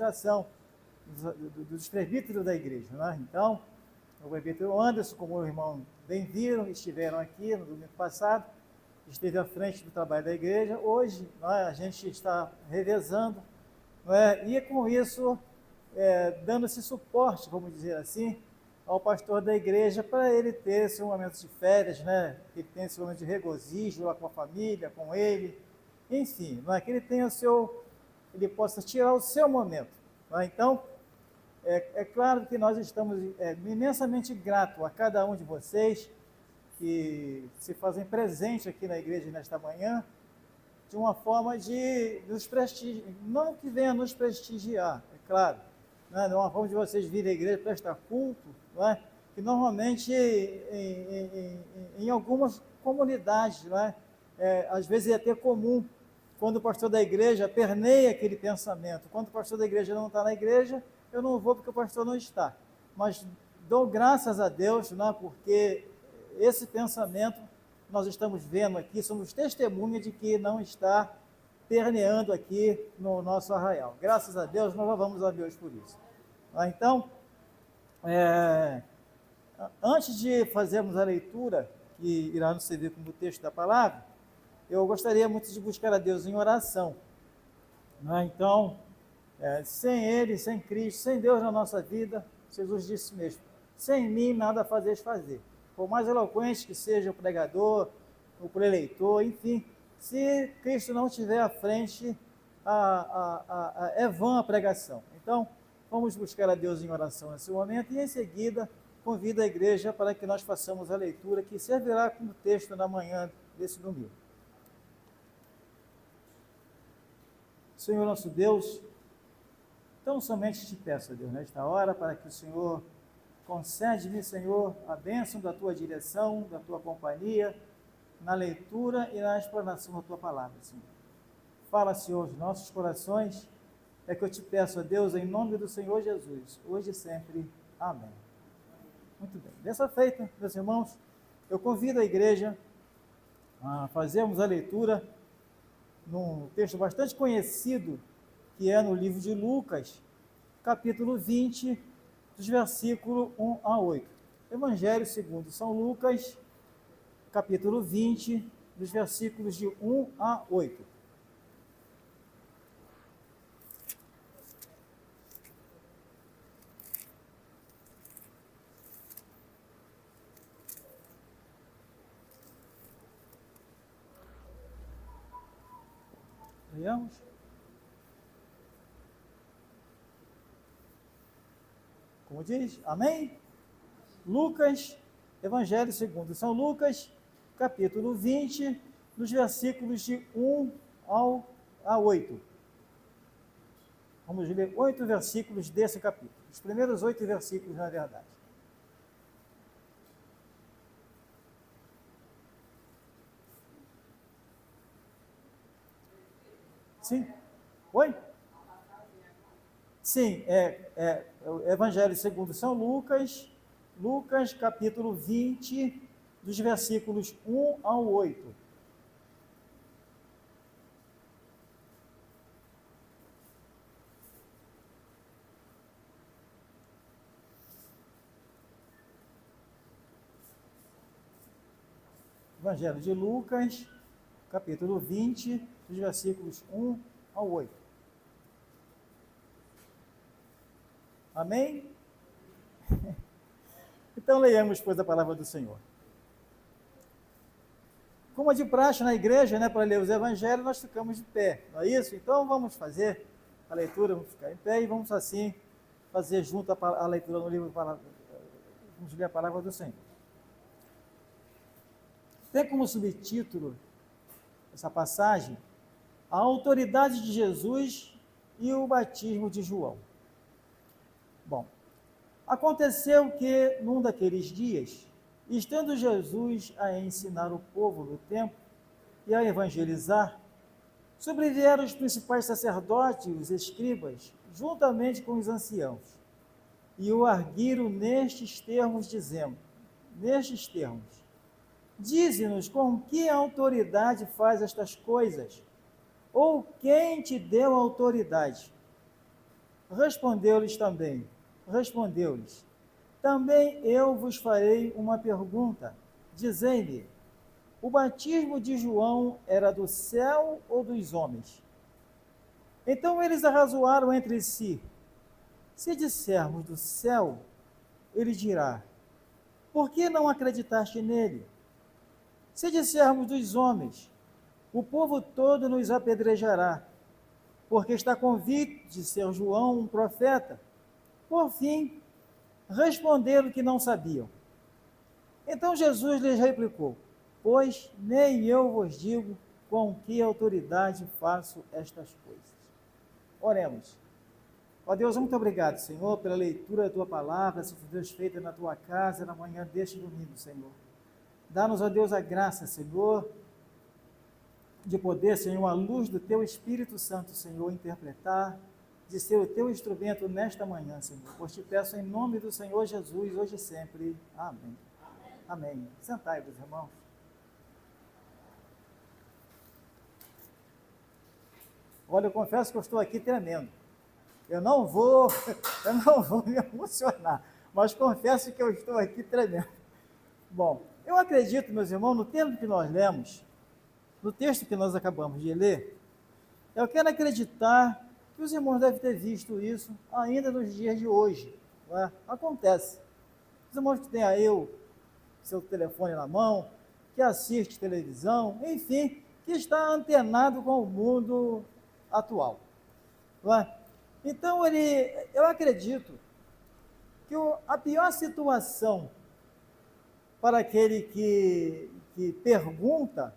administração dos presbíteros da igreja, né? Então, o presbítero Anderson, como o irmão bem viram, estiveram aqui no domingo passado, esteve à frente do trabalho da igreja. Hoje, né, a gente está revezando, né, e com isso, dando esse suporte, vamos dizer assim, ao pastor da igreja, para ele ter esse momento de férias, né, que ele tenha esse momento de regozijo lá com a família, com ele, enfim, não é que ele tenha ele possa tirar o seu momento. Né? Então, é claro que nós estamos imensamente gratos a cada um de vocês que se fazem presente aqui na igreja nesta manhã, de uma forma de nos prestigiar, não que venha nos prestigiar, é claro, né? De uma forma de vocês virem à igreja prestar culto, não é? Que normalmente em algumas comunidades, não é? Às vezes é até comum, quando o pastor da igreja permeia aquele pensamento, quando o pastor da igreja não está na igreja, eu não vou porque o pastor não está, mas dou graças a Deus, não é? Porque esse pensamento nós estamos vendo aqui, somos testemunha de que não está permeando aqui no nosso arraial. Graças a Deus, nós louvamos a Deus por isso. Então, antes de fazermos a leitura, que irá nos servir como texto da palavra, eu gostaria muito de buscar a Deus em oração. Então, sem Ele, sem Cristo, sem Deus na nossa vida, Jesus disse mesmo, sem mim nada fazeis fazer. Por mais eloquente que seja o pregador, o preleitor, enfim, se Cristo não estiver à frente, é vã a pregação. Então, vamos buscar a Deus em oração nesse momento e em seguida convido a igreja para que nós façamos a leitura que servirá como texto na manhã desse domingo. Senhor nosso Deus, então somente te peço, Deus, nesta hora, para que o Senhor concede-me, Senhor, a bênção da tua direção, da tua companhia, na leitura e na explanação da tua palavra, Senhor. Fala, Senhor, os nossos corações, é que eu te peço, a Deus, em nome do Senhor Jesus, hoje e sempre. Amém. Muito bem. Dessa feita, meus irmãos, eu convido a igreja a fazermos a leitura num texto bastante conhecido, que é no livro de Lucas, capítulo 20, dos versículos 1 a 8. Evangelho segundo São Lucas, capítulo 20, dos versículos de 1 a 8. Leamos? Como diz? Amém? Lucas, Evangelho segundo São Lucas, capítulo 20, dos versículos de 1 a 8. Vamos ler 8 versículos desse capítulo. Os primeiros 8 versículos, na verdade. Sim? Oi? Sim, o Evangelho segundo São Lucas, Lucas capítulo 20, dos versículos 1 ao 8. Evangelho de Lucas, capítulo 20, dos versículos 1 ao 8. Amém? Então leiamos, pois, a palavra do Senhor. Como é de praxe na igreja, né, para ler os evangelhos, nós ficamos de pé, não é isso? Então vamos fazer a leitura, vamos ficar em pé e vamos assim fazer junto a leitura no livro, vamos ler a palavra do Senhor. Tem como subtítulo essa passagem a autoridade de Jesus e o batismo de João. Bom, aconteceu que, num daqueles dias, estando Jesus a ensinar o povo no templo e a evangelizar, sobrevieram os principais sacerdotes e os escribas, juntamente com os anciãos, e o arguiram nestes termos, dizendo, dize-nos com que autoridade faz estas coisas, ou quem te deu autoridade? Respondeu-lhes, também eu vos farei uma pergunta, dizendo-lhe, o batismo de João era do céu ou dos homens? Então eles arrazoaram entre si, se dissermos do céu, ele dirá, por que não acreditaste nele? Se dissermos dos homens, o povo todo nos apedrejará, porque está convicto de ser João um profeta. Por fim, responderam que não sabiam. Então Jesus lhes replicou, pois nem eu vos digo com que autoridade faço estas coisas. Oremos. Ó Deus, muito obrigado, Senhor, pela leitura da Tua palavra, Senhor Deus, feita na Tua casa, na manhã deste domingo, Senhor. Dá-nos, ó Deus, a graça, Senhor, de poder, Senhor, à luz do Teu Espírito Santo, Senhor, interpretar, de ser o Teu instrumento nesta manhã, Senhor. Pois te peço em nome do Senhor Jesus, hoje e sempre. Amém. Amém. Sentai, meus irmãos. Olha, eu confesso que eu estou aqui tremendo. Eu não vou me emocionar, mas confesso que eu estou aqui tremendo. Bom, eu acredito, meus irmãos, no texto que nós lemos, no texto que nós acabamos de ler, eu quero acreditar que os irmãos devem ter visto isso ainda nos dias de hoje. Não é? Acontece. Os irmãos que têm aí o seu telefone na mão, que assiste televisão, enfim, que está antenado com o mundo atual. Não é? Então, eu acredito que a pior situação para aquele que pergunta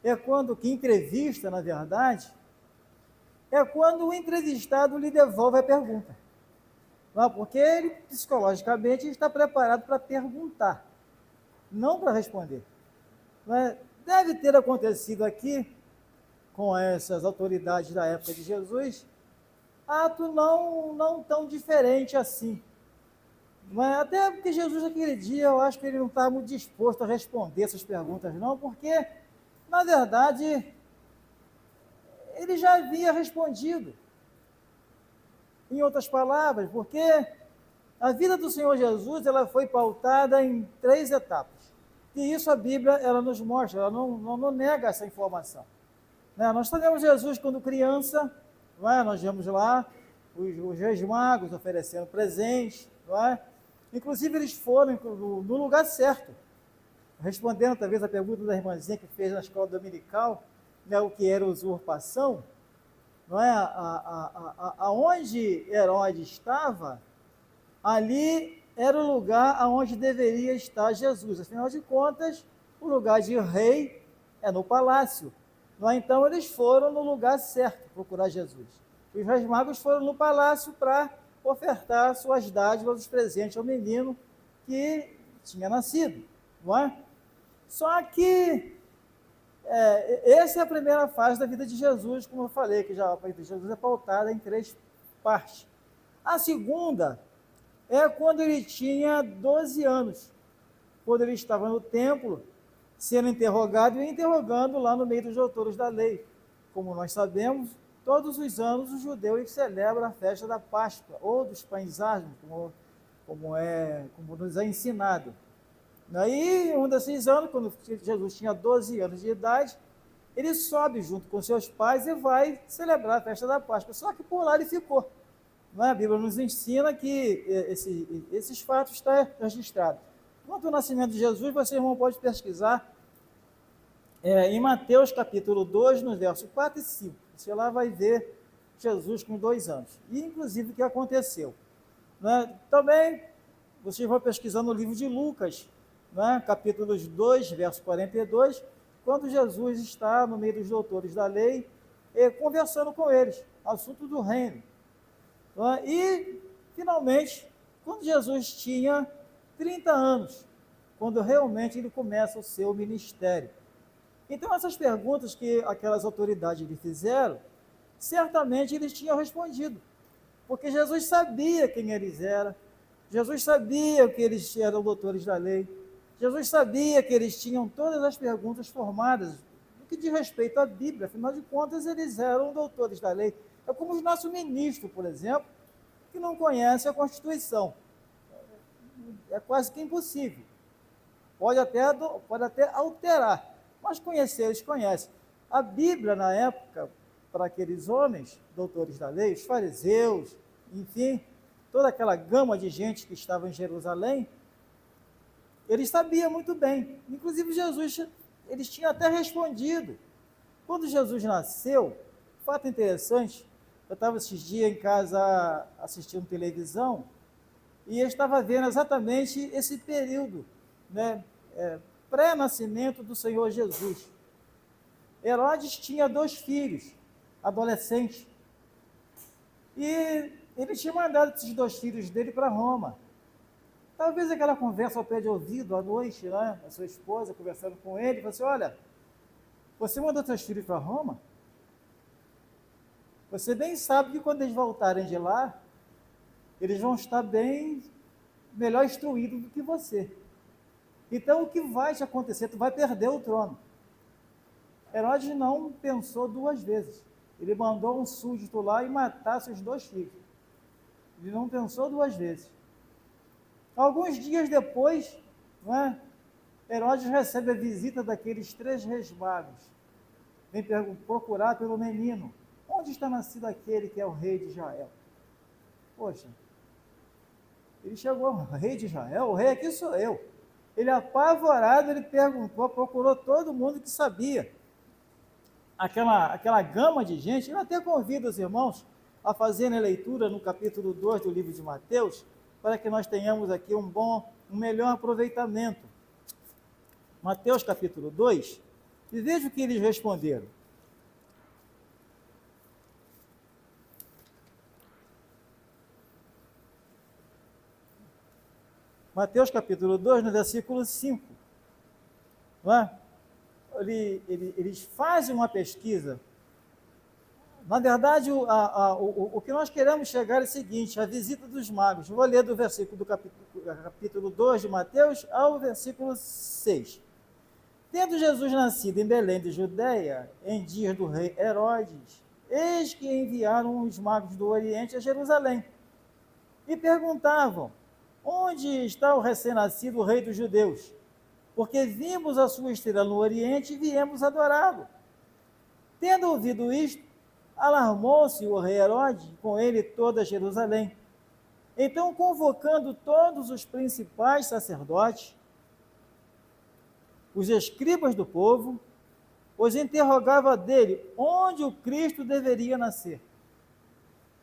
é quando, que entrevista, na verdade, é quando o entrevistado lhe devolve a pergunta. Não, porque ele, psicologicamente, está preparado para perguntar, não para responder. Mas deve ter acontecido aqui, com essas autoridades da época de Jesus, ato não tão diferente assim. Mas até porque Jesus, naquele dia, eu acho que ele não estava muito disposto a responder essas perguntas, não, porque, na verdade, ele já havia respondido. Em outras palavras, porque a vida do Senhor Jesus, ela foi pautada em 3 etapas. E isso a Bíblia, ela nos mostra, ela não nega essa informação. Né? Nós sabemos Jesus quando criança, não é? Nós vemos lá os reis magos oferecendo presentes, não é? Inclusive eles foram no lugar certo, respondendo talvez a pergunta da irmãzinha que fez na escola dominical, né, o que era usurpação, não é? Aonde Herodes estava, ali era o lugar aonde deveria estar Jesus. Afinal de contas, o lugar de rei é no palácio. Não é? Então eles foram no lugar certo procurar Jesus. Os reis magos foram no palácio para ofertar suas dádivas, os presentes ao menino que tinha nascido. Não é? Só que essa é a primeira fase da vida de Jesus, como eu falei, que já a vida de Jesus é pautada em 3 partes. A segunda é quando ele tinha 12 anos, quando ele estava no templo, sendo interrogado e interrogando lá no meio dos doutores da lei. Como nós sabemos, todos os anos os judeus celebram a festa da Páscoa, ou dos pães asmos, como nos é ensinado. Aí, um desses anos, quando Jesus tinha 12 anos de idade, ele sobe junto com seus pais e vai celebrar a festa da Páscoa. Só que por lá ele ficou. Não é? A Bíblia nos ensina que esses fatos estão registrados. Quanto ao nascimento de Jesus, você, irmão, pode pesquisar em Mateus capítulo 2, nos versos 4 e 5. Você lá vai ver Jesus com 2 anos. E, inclusive, o que aconteceu. Né? Também, vocês vão pesquisar no livro de Lucas, né? Capítulos 2, verso 42, quando Jesus está no meio dos doutores da lei, conversando com eles, assunto do reino. Né? E, finalmente, quando Jesus tinha 30 anos, quando realmente ele começa o seu ministério. Então, essas perguntas que aquelas autoridades lhe fizeram, certamente eles tinham respondido, porque Jesus sabia quem eles eram, Jesus sabia que eles eram doutores da lei, Jesus sabia que eles tinham todas as perguntas formadas, no que diz respeito à Bíblia, afinal de contas, eles eram doutores da lei, É como o nosso ministro, por exemplo, que não conhece a Constituição. É quase que impossível. Pode até alterar, mas conhecer, eles conhecem. A Bíblia, na época, para aqueles homens, doutores da lei, os fariseus, enfim, toda aquela gama de gente que estava em Jerusalém, eles sabiam muito bem. Inclusive, Jesus, eles tinham até respondido. Quando Jesus nasceu, fato interessante, eu estava esses dias em casa assistindo televisão, e eu estava vendo exatamente esse período, né, pré-nascimento do Senhor Jesus. Herodes tinha 2 filhos, adolescentes, e ele tinha mandado esses 2 filhos dele para Roma. Talvez aquela conversa ao pé de ouvido, à noite, né, a sua esposa conversando com ele, falou assim, olha, você mandou seus filhos para Roma? Você bem sabe que quando eles voltarem de lá, eles vão estar bem melhor instruídos do que você. Então, o que vai te acontecer? Tu vai perder o trono. Herodes não pensou 2 vezes. Ele mandou um súdito lá e matar seus 2 filhos. Ele não pensou 2 vezes. Alguns dias depois, né, Herodes recebe a visita daqueles 3 reis magos. Vem procurar pelo menino. Onde está nascido aquele que é o rei de Israel? Poxa, ele chegou, rei de Israel, o rei aqui sou eu. Ele apavorado, ele perguntou, procurou todo mundo que sabia. Aquela gama de gente, eu até convido os irmãos a fazerem a leitura no capítulo 2 do livro de Mateus, para que nós tenhamos aqui um melhor aproveitamento. Mateus capítulo 2, e veja o que eles responderam. Mateus capítulo 2, no versículo 5. Não é? Eles fazem uma pesquisa. Na verdade, o que nós queremos chegar é o seguinte, a visita dos magos. Vou ler do versículo do capítulo 2 de Mateus ao versículo 6. Tendo Jesus nascido em Belém de Judeia, em dias do rei Herodes, eis que enviaram os magos do Oriente a Jerusalém, e perguntavam, onde está o recém-nascido rei dos judeus? Porque vimos a sua estrela no Oriente e viemos adorá-lo. Tendo ouvido isto, alarmou-se o rei Herodes, com ele toda Jerusalém. Então, convocando todos os principais sacerdotes, os escribas do povo, os interrogava dele onde o Cristo deveria nascer.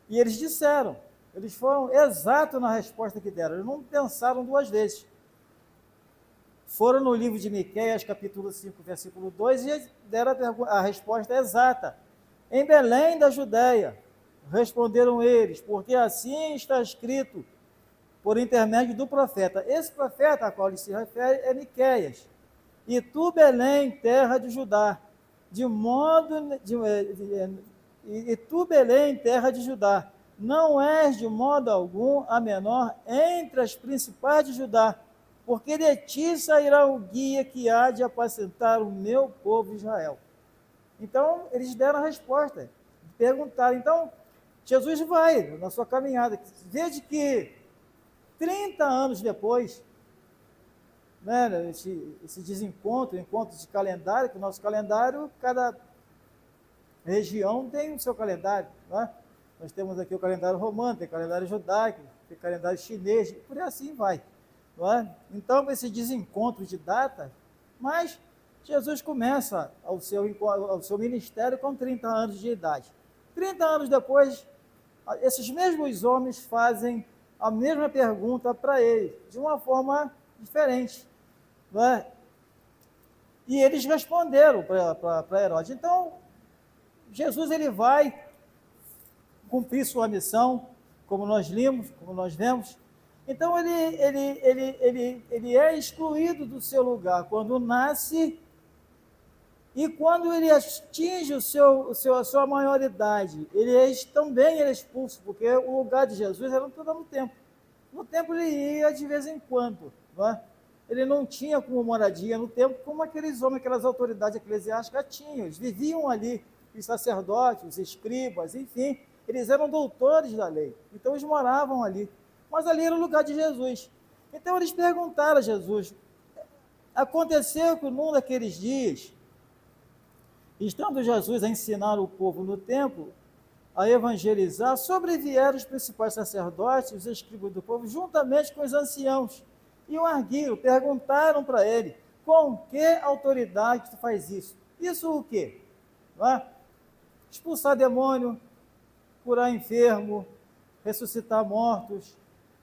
E eles disseram, eles foram exatos na resposta que deram, eles não pensaram 2 vezes. Foram no livro de Miqueias, capítulo 5, versículo 2, e deram a resposta exata. Em Belém da Judéia, responderam eles, porque assim está escrito, por intermédio do profeta. Esse profeta a qual ele se refere é Miqueias. E tu, Belém, terra de Judá, e tu, Belém, terra de Judá, não és de modo algum a menor entre as principais de Judá, porque de ti sairá o guia que há de apacentar o meu povo Israel. Então, eles deram a resposta, perguntaram. Então, Jesus vai na sua caminhada. Veja que 30 anos depois, né, esse desencontro, encontro de calendário, que o nosso calendário, cada região tem o seu calendário, não é? Nós temos aqui o calendário romano, tem o calendário judaico, tem o calendário chinês, e por assim vai. Não é? Então, esse desencontro de data, mas Jesus começa o seu ministério com 30 anos de idade. 30 anos depois, esses mesmos homens fazem a mesma pergunta para ele, de uma forma diferente. Não é? E eles responderam para Herodes. Então, Jesus ele vai cumprir sua missão, como nós limos, como nós vemos. Então, ele é excluído do seu lugar quando nasce, e quando ele atinge a sua maioridade, também é expulso, porque o lugar de Jesus era todo no templo. No templo ele ia de vez em quando, não é? Ele não tinha como moradia no templo, como aqueles homens, aquelas autoridades eclesiásticas tinham. Eles viviam ali, os sacerdotes, os escribas, enfim, eles eram doutores da lei, então eles moravam ali, mas ali era o lugar de Jesus. Então eles perguntaram a Jesus, aconteceu que num daqueles dias, estando Jesus a ensinar o povo no templo, a evangelizar, sobrevieram os principais sacerdotes, os escribas do povo, juntamente com os anciãos, e o arguiram, perguntaram para ele, com que autoridade tu faz isso? Isso o quê? Não é? Expulsar demônio, curar enfermo, ressuscitar mortos.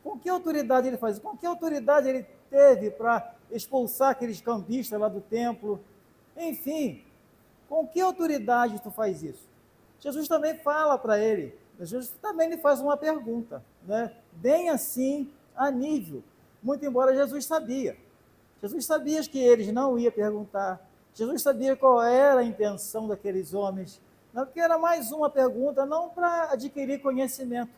Com que autoridade ele faz isso? Com que autoridade ele teve para expulsar aqueles cambistas lá do templo? Enfim, com que autoridade tu faz isso? Jesus também fala para ele, Jesus também lhe faz uma pergunta, né? Bem assim, a nível. Muito embora Jesus sabia que eles não iam perguntar, Jesus sabia qual era a intenção daqueles homens, não, que era mais uma pergunta, não para adquirir conhecimento,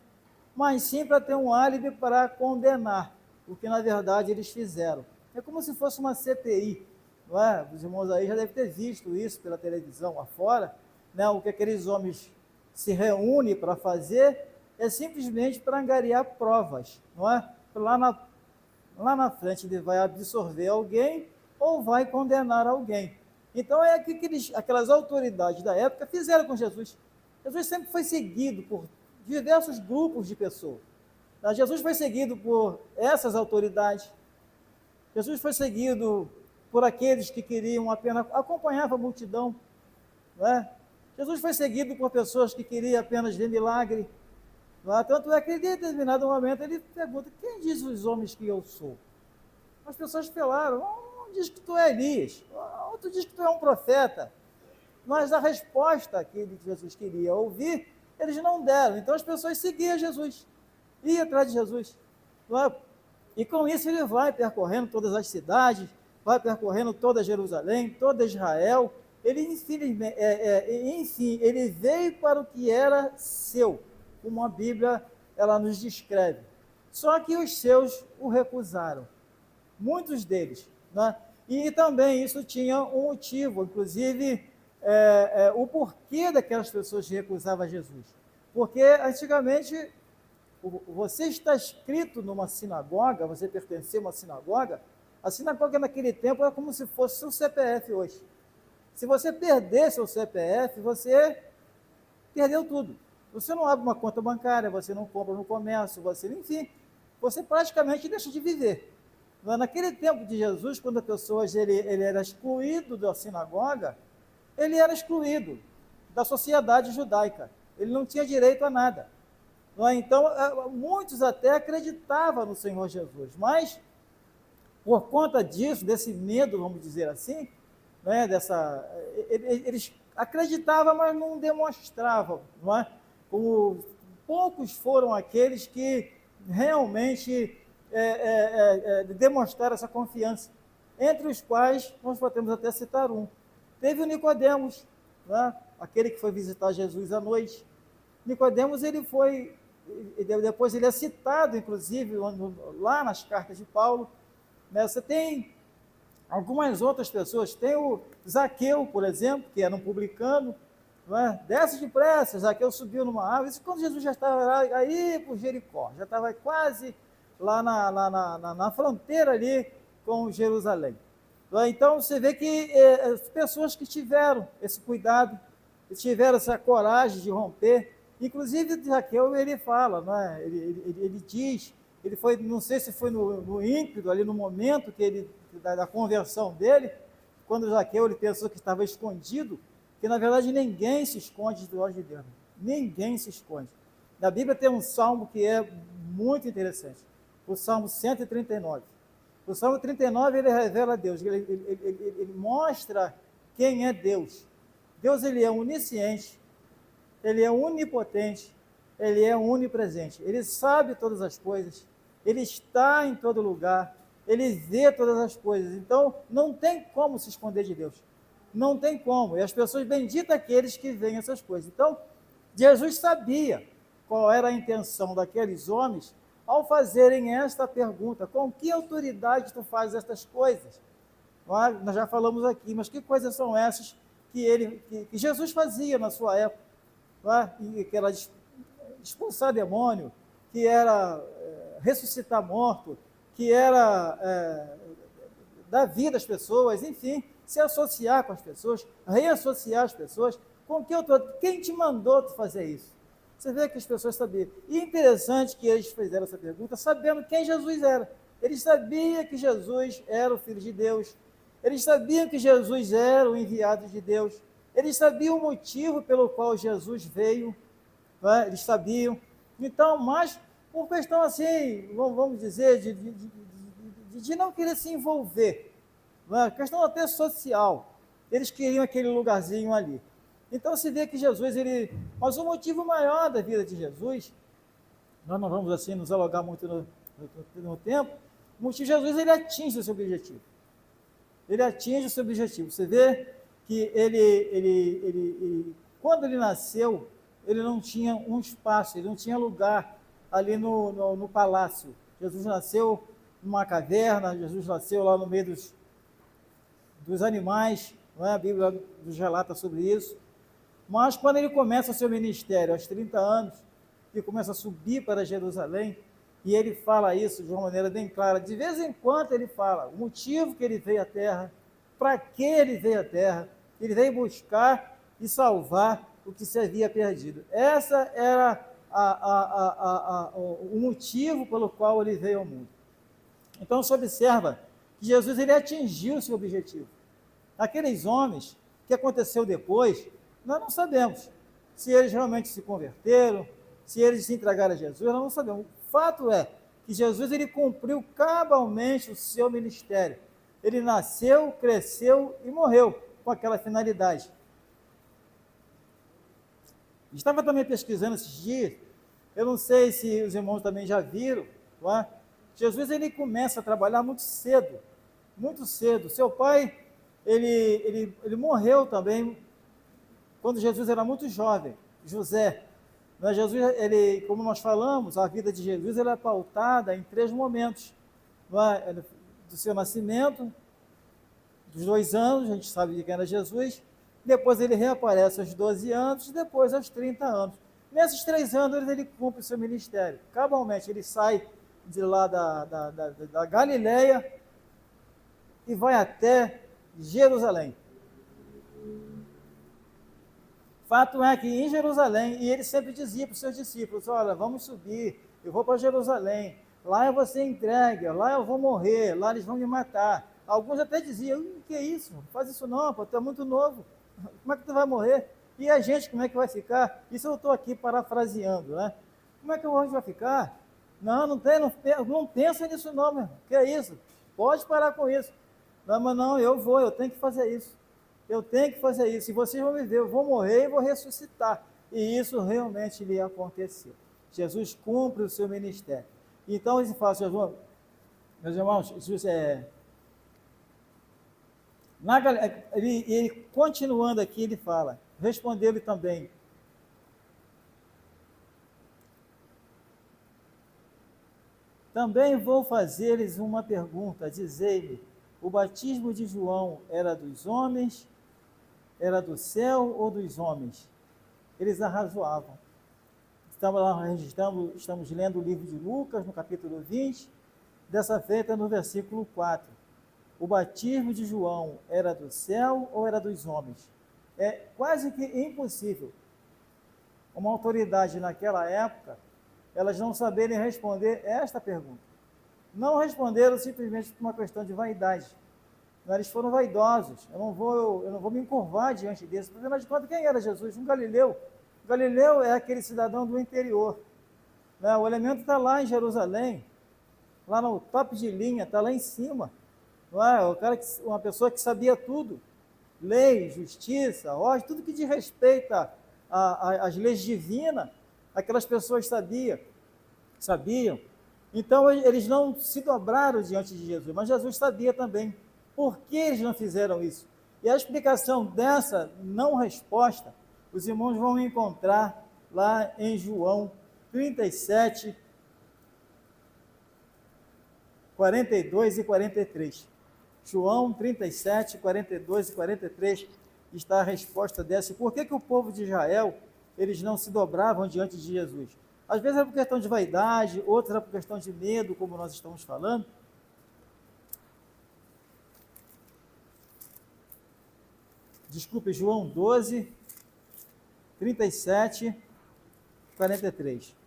mas sim para ter um álibi para condenar, o que na verdade eles fizeram. É como se fosse uma CPI, não é? Os irmãos aí já devem ter visto isso pela televisão afora, né? O que aqueles homens se reúnem para fazer é simplesmente para angariar provas, não é? Lá na frente ele vai absorver alguém ou vai condenar alguém. Então é o que aquelas autoridades da época fizeram com Jesus. Jesus sempre foi seguido por diversos grupos de pessoas. Jesus foi seguido por essas autoridades. Jesus foi seguido por aqueles que queriam apenas acompanhar a multidão, não é? Jesus foi seguido por pessoas que queriam apenas ver milagre. Não é? Tanto é que em determinado momento ele pergunta, quem diz os homens que eu sou? As pessoas falaram, um diz que tu é Elias, outro diz que tu é um profeta. Mas a resposta que Jesus queria ouvir, eles não deram. Então as pessoas seguiam Jesus, iam atrás de Jesus. Não é? E com isso ele vai percorrendo todas as cidades, vai percorrendo toda Jerusalém, toda Israel. Ele, enfim, ele veio para o que era seu, como a Bíblia ela nos descreve. Só que os seus o recusaram, muitos deles, né? E também isso tinha um motivo, inclusive o porquê daquelas pessoas que recusavam Jesus. Porque antigamente você está inscrito numa sinagoga, você pertencia a uma sinagoga, a sinagoga naquele tempo era como se fosse seu CPF hoje. Se você perder seu CPF, você perdeu tudo. Você não abre uma conta bancária, você não compra no comércio, enfim, você praticamente deixa de viver. Naquele tempo de Jesus, quando a pessoa ele era excluído da sinagoga, ele era excluído da sociedade judaica. Ele não tinha direito a nada. Então, muitos até acreditavam no Senhor Jesus, mas por conta disso, desse medo, vamos dizer assim, né, eles acreditavam, mas não demonstravam, não é? Como poucos foram aqueles que realmente demonstraram essa confiança, entre os quais nós podemos até citar um. Teve o Nicodemos, né, aquele que foi visitar Jesus à noite. Nicodemos, depois ele é citado, inclusive, lá nas cartas de Paulo, né? Você tem algumas outras pessoas, tem o Zaqueu, por exemplo, que era um publicano, não é? Desce depressa, Zaqueu subiu numa árvore, isso quando Jesus já estava aí por Jericó, já estava quase lá na fronteira ali com Jerusalém. Então você vê que as pessoas que tiveram esse cuidado, tiveram essa coragem de romper, inclusive Zaqueu ele fala, não é? Ele diz, ele foi, não sei se foi no ímpeto, ali no momento da conversão dele, quando Zaqueu ele pensou que estava escondido, que na verdade ninguém se esconde do olho de Deus, ninguém se esconde. Na Bíblia tem um salmo que é muito interessante, o Salmo 139. O Salmo 39 ele revela a Deus, ele mostra quem é Deus. Deus ele é onisciente, ele é onipotente, ele é onipresente, ele sabe todas as coisas, ele está em todo lugar, ele vê todas as coisas, então não tem como se esconder de Deus, não tem como, e as pessoas, benditas aqueles que veem essas coisas. Então, Jesus sabia qual era a intenção daqueles homens ao fazerem esta pergunta, com que autoridade tu fazes estas coisas? Nós já falamos aqui, mas que coisas são essas que Jesus fazia na sua época? E que expulsar demônio, que era ressuscitar morto, que era dar vida às pessoas, enfim, se associar com as pessoas, reassociar as pessoas. Com que eu tô? Quem te mandou fazer isso? Você vê que as pessoas sabiam. E interessante que eles fizeram essa pergunta sabendo quem Jesus era. Eles sabiam que Jesus era o Filho de Deus. Eles sabiam que Jesus era o enviado de Deus. Eles sabiam o motivo pelo qual Jesus veio. Né? Eles sabiam. Então, mas por questão assim, vamos dizer, de não querer se envolver. Né? Questão até social. Eles queriam aquele lugarzinho ali. Então se vê que Jesus, mas o motivo maior da vida de Jesus, nós não vamos assim nos alugar muito no tempo, o motivo de Jesus, ele atinge o seu objetivo. Ele atinge o seu objetivo. Você vê que quando ele nasceu, ele não tinha um espaço, ele não tinha lugar ali no palácio. Jesus nasceu numa caverna, Jesus nasceu lá no meio dos animais, não é? A Bíblia nos relata sobre isso. Mas quando ele começa o seu ministério, aos 30 anos, ele começa a subir para Jerusalém, e ele fala isso de uma maneira bem clara. De vez em quando ele fala o motivo que ele veio à Terra, para que ele veio à Terra. Ele veio buscar e salvar o que se havia perdido. Essa era o motivo pelo qual ele veio ao mundo. Então você observa que Jesus ele atingiu o seu objetivo. Aqueles homens, o que aconteceu depois, nós não sabemos se eles realmente se converteram, se eles se entregaram a Jesus, nós não sabemos. O fato é que Jesus ele cumpriu cabalmente o seu ministério. Ele nasceu, cresceu e morreu com aquela finalidade. Estava também pesquisando esses dias, eu não sei se os irmãos também já viram, não é? Jesus ele começa a trabalhar muito cedo, muito cedo. Seu pai, ele morreu também quando Jesus era muito jovem, José. Mas Jesus, ele, como nós falamos, a vida de Jesus ela é pautada em 3 momentos. Do seu nascimento, dos 2 anos, a gente sabe de quem era Jesus, depois ele reaparece aos 12 anos, e depois aos 30 anos. Nesses 3 anos ele cumpre o seu ministério. Cabalmente ele sai de lá da Galileia e vai até Jerusalém. Fato é que em Jerusalém, e ele sempre dizia para os seus discípulos, olha, vamos subir, eu vou para Jerusalém, lá eu vou ser entregue, lá eu vou morrer, lá eles vão me matar. Alguns até diziam, o que é isso? Não faz isso não, pô, tu é muito novo, como é que tu vai morrer? E a gente, como é que vai ficar? Isso eu estou aqui parafraseando, né? Como é que o anjo vai ficar? Não pensa nisso não, meu irmão, que é isso? Pode parar com isso. Não, mas não, eu tenho que fazer isso. Eu tenho que fazer isso, e vocês vão me ver, eu vou morrer e vou ressuscitar. E isso realmente lhe aconteceu. Jesus cumpre o seu ministério. Então, ele fala, meus irmãos, Jesus ele continuando aqui, ele fala, respondeu-lhe também, também vou fazer-lhes uma pergunta, dizei-lhe, o batismo de João era dos homens, era do céu ou dos homens? Eles arrazoavam. Estamos lendo o livro de Lucas, no capítulo 20, dessa feita no versículo 4. O batismo de João era do céu ou era dos homens? É quase que impossível uma autoridade naquela época, elas não saberem responder esta pergunta. Não responderam simplesmente por uma questão de vaidade. Eles foram vaidosos. Eu não vou me encurvar diante disso. Afinal de contas, quem era Jesus? Um galileu. Galileu é aquele cidadão do interior. Né? O elemento está lá em Jerusalém, lá no top de linha, está lá em cima. Não é? Uma pessoa que sabia tudo. Lei, justiça, ordem, tudo que diz respeito às leis divinas, aquelas pessoas sabiam. Então, eles não se dobraram diante de Jesus, mas Jesus sabia também. Por que eles não fizeram isso? E a explicação dessa não resposta, os irmãos vão encontrar lá em João 37, 42 e 43. João 37, 42 e 43 está a resposta dessa. Por que o povo de Israel, eles não se dobravam diante de Jesus? Às vezes era por questão de vaidade, outras era por questão de medo, como nós estamos falando. Desculpe, João 12, 37, 43.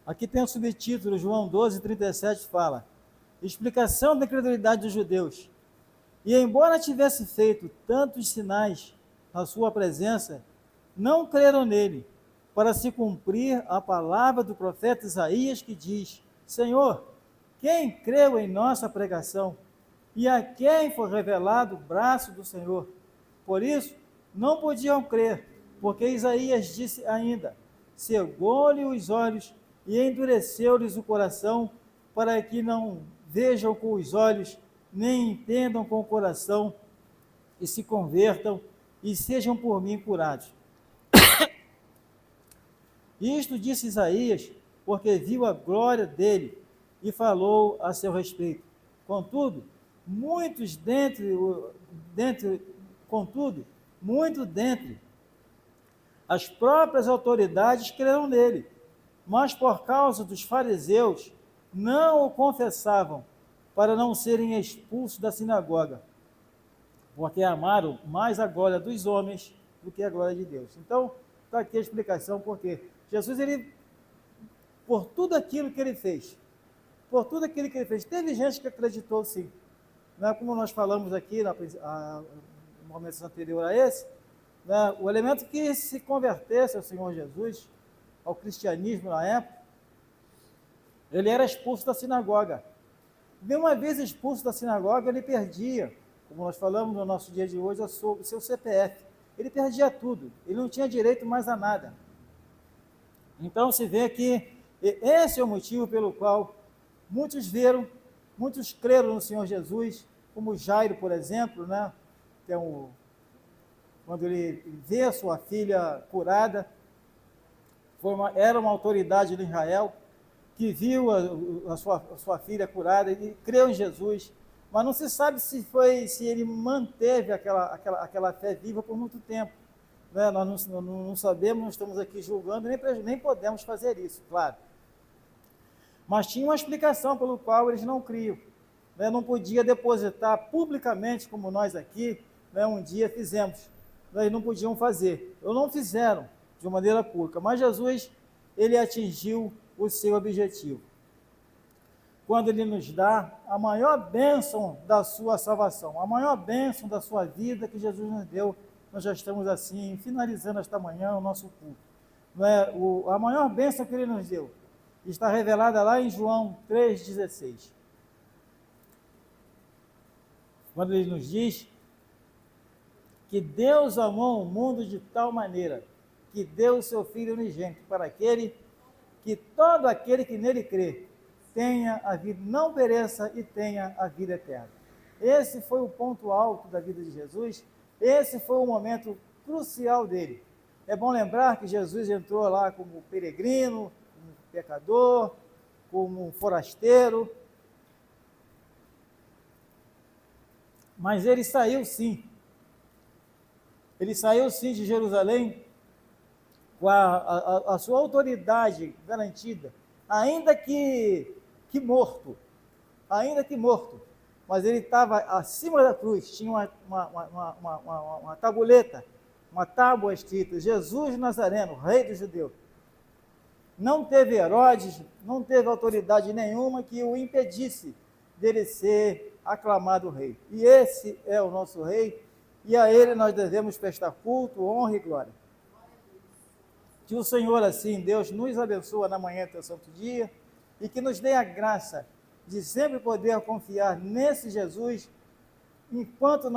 Aqui tem o subtítulo, João 12, 37, fala: explicação da incredulidade dos judeus. E embora tivesse feito tantos sinais na sua presença, não creram nele, para se cumprir a palavra do profeta Isaías, que diz: Senhor, quem creu em nossa pregação? E a quem foi revelado o braço do Senhor? Por isso, não podiam crer, porque Isaías disse ainda: cegou-lhe os olhos e endureceu-lhes o coração, para que não vejam com os olhos, nem entendam com o coração, e se convertam, e sejam por mim curados. Isto disse Isaías, porque viu a glória dele, e falou a seu respeito. Contudo, muitos dentre as próprias autoridades creram nele, mas por causa dos fariseus não o confessavam, para não serem expulsos da sinagoga, porque amaram mais a glória dos homens do que a glória de Deus. Então, está aqui a explicação, porque Jesus, ele, por tudo aquilo que ele fez, teve gente que acreditou sim. Não é como nós falamos aqui no momento anterior a esse, né, o elemento que se convertesse ao Senhor Jesus, ao cristianismo na época, ele era expulso da sinagoga. De uma vez expulso da sinagoga, ele perdia, como nós falamos no nosso dia de hoje, o seu CPF. Ele perdia tudo, ele não tinha direito mais a nada. Então se vê que esse é o motivo pelo qual muitos creram no Senhor Jesus, como Jairo, por exemplo, né? Quando ele vê a sua filha curada, era uma autoridade de Israel, que viu a sua filha curada e creu em Jesus, mas não se sabe se ele manteve aquela fé viva por muito tempo. Né? Nós não sabemos, não estamos aqui julgando, nem podemos fazer isso, claro. Mas tinha uma explicação pelo qual eles não criam. Né? Não podia depositar publicamente, como nós aqui, né, um dia fizemos. Eles não podiam fazer. Ou não fizeram de uma maneira pública. Mas Jesus, ele atingiu o seu objetivo. Quando ele nos dá a maior bênção da sua salvação, a maior bênção da sua vida que Jesus nos deu, nós já estamos assim, finalizando esta manhã o nosso culto. Não é? A maior bênção que ele nos deu está revelada lá em João 3,16. Quando ele nos diz que Deus amou o mundo de tal maneira que deu o seu Filho unigênito para que todo aquele que nele crê tenha a vida, não pereça e tenha a vida eterna. Esse foi o ponto alto da vida de Jesus, esse foi o momento crucial dele. É bom lembrar que Jesus entrou lá como peregrino, como pecador, como forasteiro, mas ele saiu sim de Jerusalém com a sua autoridade garantida, ainda que morto, mas ele estava acima da cruz, tinha uma tabuleta, uma tábua escrita: Jesus Nazareno, Rei dos Judeus. Não teve Herodes, não teve autoridade nenhuma que o impedisse dele ser aclamado rei. E esse é o nosso rei, e a ele nós devemos prestar culto, honra e glória. Que o Senhor, assim, Deus nos abençoe na manhã do teu santo dia, e que nos dê a graça de sempre poder confiar nesse Jesus, enquanto nós